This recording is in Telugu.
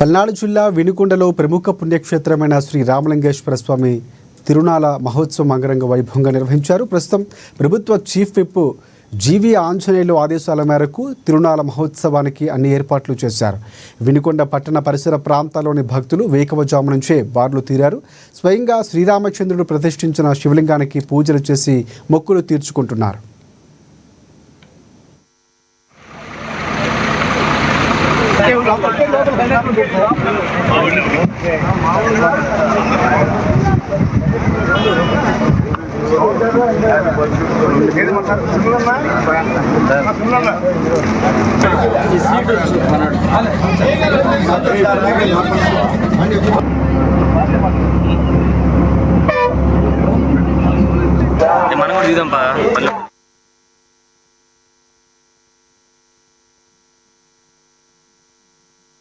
పల్నాడు జిల్లా వినుకొండలో ప్రముఖ పుణ్యక్షేత్రమైన శ్రీ రామలింగేశ్వర స్వామి తిరునాళ మహోత్సవం అంగరంగ వైభవంగా నిర్వహించారు. ప్రస్తుతం ప్రభుత్వ చీఫ్ విప్ జీవి ఆంజనేయులు ఆదేశాల మేరకు తిరునాళ మహోత్సవానికి అన్ని ఏర్పాట్లు చేశారు. వినుకొండ పట్టణ పరిసర ప్రాంతాల్లోని భక్తులు వేకువజాము నుంచే బార్లు తీరారు. స్వయంగా శ్రీరామచంద్రుడు ప్రతిష్ఠించిన శివలింగానికి పూజలు చేసి మొక్కులు తీర్చుకుంటున్నారు. మనం కూడా చూద్దాం.